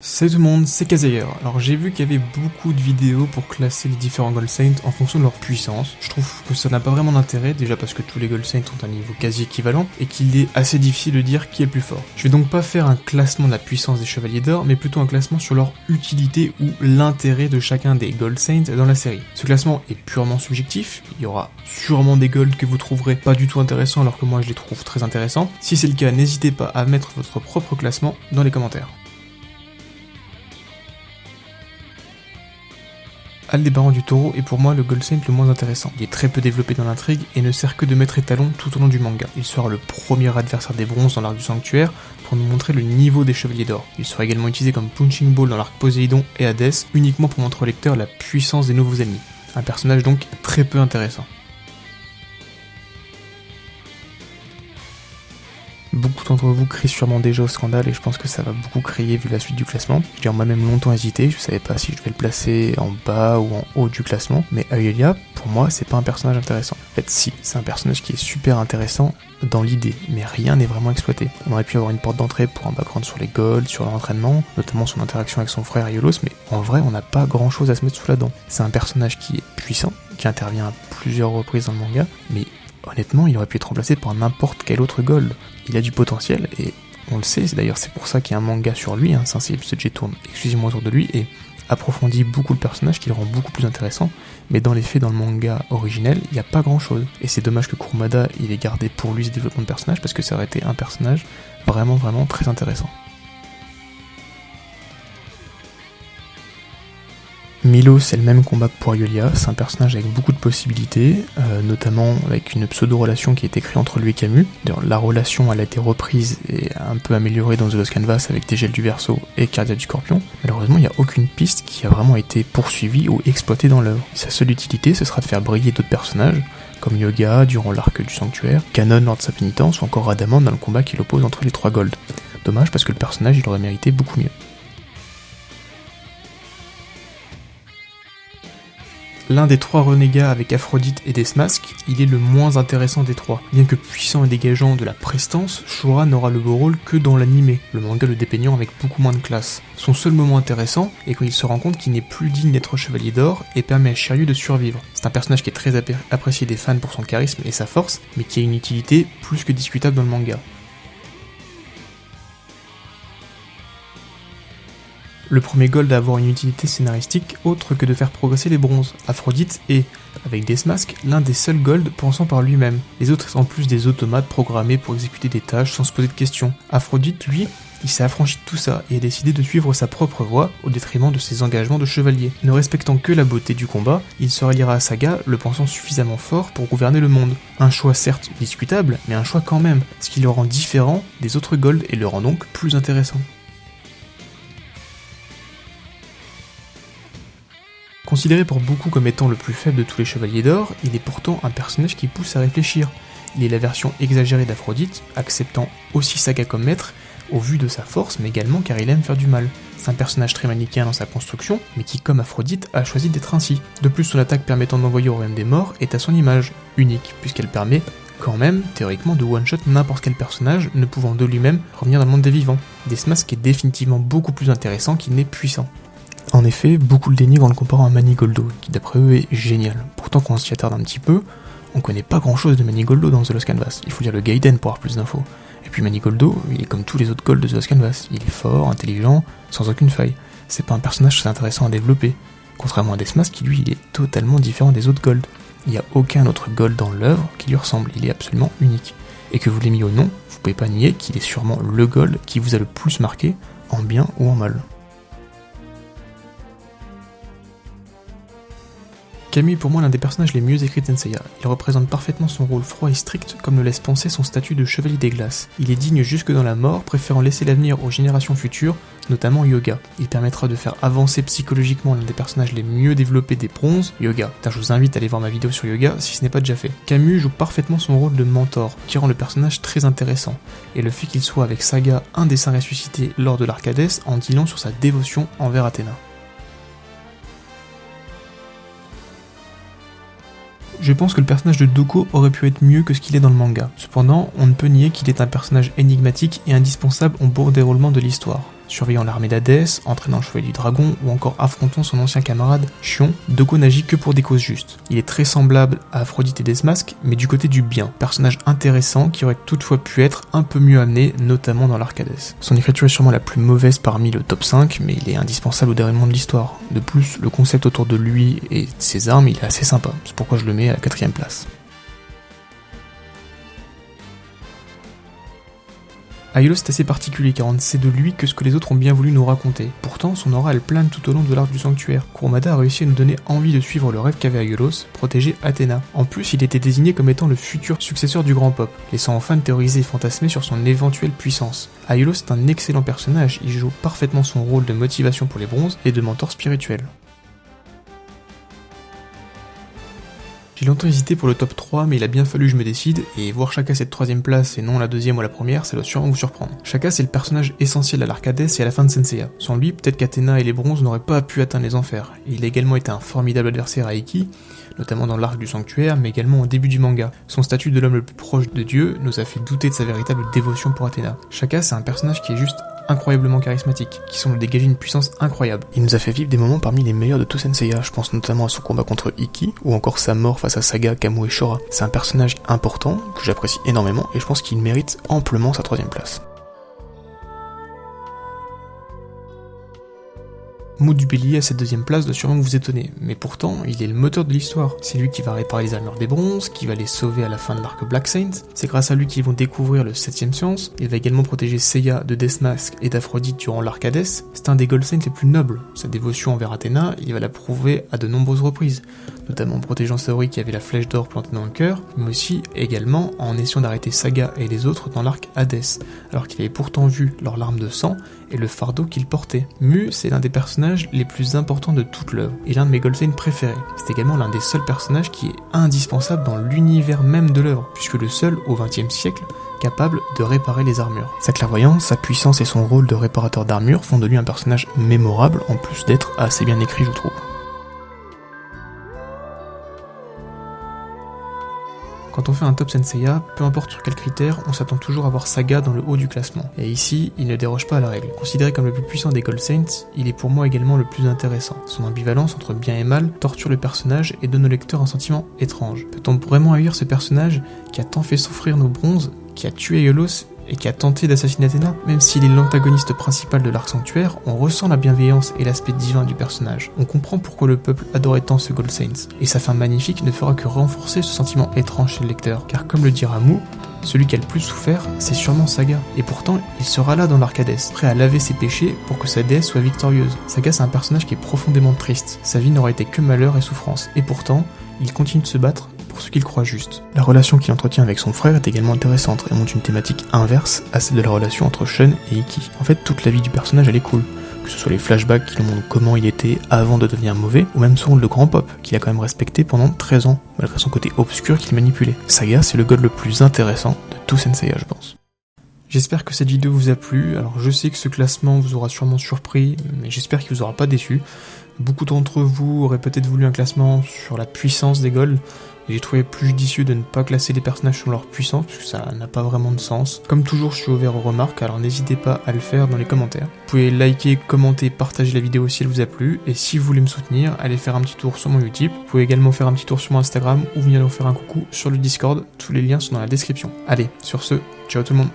Salut tout le monde, c'est Kazayer. Alors j'ai vu qu'il y avait beaucoup de vidéos pour classer les différents Gold Saints en fonction de leur puissance. Je trouve que ça n'a pas vraiment d'intérêt, déjà parce que tous les Gold Saints ont un niveau quasi équivalent, et qu'il est assez difficile de dire qui est le plus fort. Je vais donc pas faire un classement de la puissance des Chevaliers d'Or, mais plutôt un classement sur leur utilité ou l'intérêt de chacun des Gold Saints dans la série. Ce classement est purement subjectif, il y aura sûrement des Golds que vous trouverez pas du tout intéressants alors que moi je les trouve très intéressants. Si c'est le cas, n'hésitez pas à mettre votre propre classement dans les commentaires. Aldébaran du Taureau est pour moi le Gold Saint le moins intéressant. Il est très peu développé dans l'intrigue et ne sert que de maître étalon tout au long du manga. Il sera le premier adversaire des bronzes dans l'arc du sanctuaire pour nous montrer le niveau des Chevaliers d'Or. Il sera également utilisé comme punching ball dans l'arc Poséidon et Hadès, uniquement pour montrer au lecteur la puissance des nouveaux ennemis. Un personnage donc très peu intéressant. Beaucoup d'entre vous crient sûrement déjà au scandale et je pense que ça va beaucoup crier vu la suite du classement. J'ai moi-même longtemps hésité, je savais pas si je devais le placer en bas ou en haut du classement, mais Aurelia, pour moi, c'est pas un personnage intéressant. En fait, si, c'est un personnage qui est super intéressant dans l'idée, mais rien n'est vraiment exploité. On aurait pu avoir une porte d'entrée pour un background sur les golds, sur l'entraînement, notamment son interaction avec son frère Iolos, mais en vrai, on n'a pas grand chose à se mettre sous la dent. C'est un personnage qui est puissant, qui intervient à plusieurs reprises dans le manga, mais honnêtement, il aurait pu être remplacé par n'importe quel autre gold. Il a du potentiel, et on le sait, c'est pour ça qu'il y a un manga sur lui, hein, Sensei Episode tourne exclusivement autour de lui, et approfondit beaucoup le personnage, qui le rend beaucoup plus intéressant, mais dans les faits, dans le manga originel, il n'y a pas grand chose. Et c'est dommage que Kurumada, il ait gardé pour lui ce développement de personnage, parce que ça aurait été un personnage vraiment très intéressant. Milo, c'est le même combat que pour Yulia, c'est un personnage avec beaucoup de possibilités, notamment avec une pseudo-relation qui a été créée entre lui et Camus. D'ailleurs, la relation elle a été reprise et un peu améliorée dans The Lost Canvas avec Dégel du Verseau et Cardia du Scorpion. Malheureusement, il n'y a aucune piste qui a vraiment été poursuivie ou exploitée dans l'œuvre. Sa seule utilité, ce sera de faire briller d'autres personnages, comme Yoga durant l'arc du Sanctuaire, Kanon lors de sa pénitence, ou encore Radamant dans le combat qui l'oppose entre les trois Golds. Dommage parce que le personnage, il aurait mérité beaucoup mieux. L'un des trois renégats avec Aphrodite et Desmasque, il est le moins intéressant des trois. Bien que puissant et dégageant de la prestance, Shura n'aura le beau rôle que dans l'animé, le manga le dépeignant avec beaucoup moins de classe. Son seul moment intéressant est quand il se rend compte qu'il n'est plus digne d'être chevalier d'or et permet à Shiryu de survivre. C'est un personnage qui est très apprécié des fans pour son charisme et sa force, mais qui a une utilité plus que discutable dans le manga. Le premier Gold à avoir une utilité scénaristique autre que de faire progresser les bronzes. Aphrodite est, avec Desmasque, l'un des seuls Gold pensant par lui-même. Les autres étant plus des automates programmés pour exécuter des tâches sans se poser de questions. Aphrodite, lui, il s'est affranchi de tout ça et a décidé de suivre sa propre voie au détriment de ses engagements de chevalier. Ne respectant que la beauté du combat, il se ralliera à Saga, le pensant suffisamment fort pour gouverner le monde. Un choix certes discutable, mais un choix quand même, ce qui le rend différent des autres Gold et le rend donc plus intéressant. Considéré pour beaucoup comme étant le plus faible de tous les Chevaliers d'Or, il est pourtant un personnage qui pousse à réfléchir. Il est la version exagérée d'Aphrodite, acceptant aussi Saga comme maître, au vu de sa force, mais également car il aime faire du mal. C'est un personnage très manichéen dans sa construction, mais qui, comme Aphrodite, a choisi d'être ainsi. De plus, son attaque permettant d'envoyer au royaume des morts est à son image, unique, puisqu'elle permet, quand même, théoriquement, de one-shot n'importe quel personnage, ne pouvant de lui-même revenir dans le monde des vivants. Desmasque est définitivement beaucoup plus intéressant qu'il n'est puissant. En effet, beaucoup le dénigrent en le comparant à Manigoldo, qui d'après eux est génial. Pourtant, quand on s'y attarde un petit peu, on connaît pas grand chose de Manigoldo dans The Lost Canvas. Il faut lire le Gaiden pour avoir plus d'infos. Et puis Manigoldo, il est comme tous les autres Golds de The Lost Canvas. Il est fort, intelligent, sans aucune faille. C'est pas un personnage très intéressant à développer. Contrairement à Desmasque, qui lui, il est totalement différent des autres Golds. Il n'y a aucun autre Gold dans l'œuvre qui lui ressemble. Il est absolument unique. Et que vous l'aimiez ou non, vous pouvez pas nier qu'il est sûrement le Gold qui vous a le plus marqué, en bien ou en mal. Camus est pour moi l'un des personnages les mieux écrits de Tenseiya. Il représente parfaitement son rôle froid et strict comme le laisse penser son statut de chevalier des glaces. Il est digne jusque dans la mort, préférant laisser l'avenir aux générations futures, notamment Yoga. Il permettra de faire avancer psychologiquement l'un des personnages les mieux développés des bronzes, Yoga. Je vous invite à aller voir ma vidéo sur Yoga si ce n'est pas déjà fait. Camus joue parfaitement son rôle de mentor, qui rend le personnage très intéressant, et le fait qu'il soit avec Saga un des saints ressuscités lors de l'arc Hadès en dit long sur sa dévotion envers Athéna. Je pense que le personnage de Doko aurait pu être mieux que ce qu'il est dans le manga. Cependant, on ne peut nier qu'il est un personnage énigmatique et indispensable au bon déroulement de l'histoire. surveillant l'armée d'Hadès, entraînant le chevalier du dragon ou encore affrontant son ancien camarade Chion, Doko n'agit que pour des causes justes. Il est très semblable à Aphrodite et Desmasque, mais du côté du bien, personnage intéressant qui aurait toutefois pu être un peu mieux amené, notamment dans l'arc Hadès. Son écriture est sûrement la plus mauvaise parmi le top 5, mais il est indispensable au déroulement de l'histoire. De plus, le concept autour de lui et de ses armes, il est assez sympa, c'est pourquoi je le mets à la 4ème place. Aiolos est assez particulier car on ne sait de lui que ce que les autres ont bien voulu nous raconter. Pourtant, son aura elle plane tout au long de l'arc du sanctuaire. Kurumada a réussi à nous donner envie de suivre le rêve qu'avait Aiolos, protéger Athéna. En plus, il était désigné comme étant le futur successeur du grand pop, laissant aux fans théoriser et fantasmer sur son éventuelle puissance. Aiolos est un excellent personnage, il joue parfaitement son rôle de motivation pour les bronzes et de mentor spirituel. J'ai longtemps hésité pour le top 3, mais il a bien fallu que je me décide, et voir Shaka cette 3ème place et non la 2ème ou la 1ère, ça doit sûrement vous surprendre. Shaka c'est le personnage essentiel à l'arc Hadès et à la fin de Senseiya. Sans lui, peut-être qu'Athéna et les bronzes n'auraient pas pu atteindre les enfers. Il a également été un formidable adversaire à Ikki, notamment dans l'arc du sanctuaire, mais également au début du manga. Son statut de l'homme le plus proche de Dieu nous a fait douter de sa véritable dévotion pour Athéna. Shaka c'est un personnage qui est juste incroyablement charismatique, qui semble dégager une puissance incroyable. Il nous a fait vivre des moments parmi les meilleurs de tout Senseiya, je pense notamment à son combat contre Ikki, ou encore sa mort face à Saga, Kamu et Shora. C'est un personnage important, que j'apprécie énormément, et je pense qu'il mérite amplement sa 3ème place. Mood du Bélier à cette 2ème place doit sûrement vous étonner, mais pourtant, il est le moteur de l'histoire. C'est lui qui va réparer les armures des bronzes, qui va les sauver à la fin de l'arc Black Saint, c'est grâce à lui qu'ils vont découvrir le 7ème science, il va également protéger Seiya de Desmasque et d'Aphrodite durant l'arc Hadès. C'est un des Gold Saints les plus nobles, sa dévotion envers Athéna, il va la prouver à de nombreuses reprises, notamment en protégeant Saori qui avait la flèche d'or plantée dans le cœur, mais aussi également en essayant d'arrêter Saga et les autres dans l'arc Hadès, alors qu'il avait pourtant vu leurs larmes de sang et le fardeau qu'ils portaient. Mu, c'est l'un des personnages les plus importants de toute l'œuvre, et l'un de mes Gold Saints préférés. C'est également l'un des seuls personnages qui est indispensable dans l'univers même de l'œuvre, puisque le seul, au XXe siècle, capable de réparer les armures. Sa clairvoyance, sa puissance et son rôle de réparateur d'armures font de lui un personnage mémorable, en plus d'être assez bien écrit je trouve. Quand on fait un top Senseiya, peu importe sur quels critères, on s'attend toujours à voir Saga dans le haut du classement. Et ici, il ne déroge pas à la règle. Considéré comme le plus puissant des Gold Saints, il est pour moi également le plus intéressant. Son ambivalence entre bien et mal torture le personnage et donne au lecteur un sentiment étrange. Peut-on vraiment haïr ce personnage qui a tant fait souffrir nos bronzes, qui a tué Aiolos et qui a tenté d'assassiner Athéna? Même s'il est l'antagoniste principal de l'arc sanctuaire, on ressent la bienveillance et l'aspect divin du personnage. On comprend pourquoi le peuple adorait tant ce Gold Saints, et sa fin magnifique ne fera que renforcer ce sentiment étrange chez le lecteur, car comme le dira Mu, celui qui a le plus souffert, c'est sûrement Saga, et pourtant il sera là dans l'arc Hadès, prêt à laver ses péchés pour que sa déesse soit victorieuse. Saga c'est un personnage qui est profondément triste, sa vie n'aurait été que malheur et souffrance, et pourtant, il continue de se battre pour ce qu'il croit juste. La relation qu'il entretient avec son frère est également intéressante et montre une thématique inverse à celle de la relation entre Shun et Ikki. En fait, toute la vie du personnage elle est cool, que ce soit les flashbacks qui nous montrent comment il était avant de devenir mauvais, ou même son rôle de grand pop, qu'il a quand même respecté pendant 13 ans, malgré son côté obscur qu'il manipulait. Saga, c'est le god le plus intéressant de tout Senseiya, je pense. J'espère que cette vidéo vous a plu. Alors je sais que ce classement vous aura sûrement surpris, mais j'espère qu'il vous aura pas déçu. Beaucoup d'entre vous auraient peut-être voulu un classement sur la puissance des Gold, et j'ai trouvé plus judicieux de ne pas classer les personnages sur leur puissance, puisque ça n'a pas vraiment de sens. Comme toujours, je suis ouvert aux remarques, alors n'hésitez pas à le faire dans les commentaires. Vous pouvez liker, commenter, partager la vidéo si elle vous a plu, et si vous voulez me soutenir, allez faire un petit tour sur mon Utip. Vous pouvez également faire un petit tour sur mon Instagram, ou venir nous faire un coucou sur le Discord, tous les liens sont dans la description. Allez, sur ce, ciao tout le monde.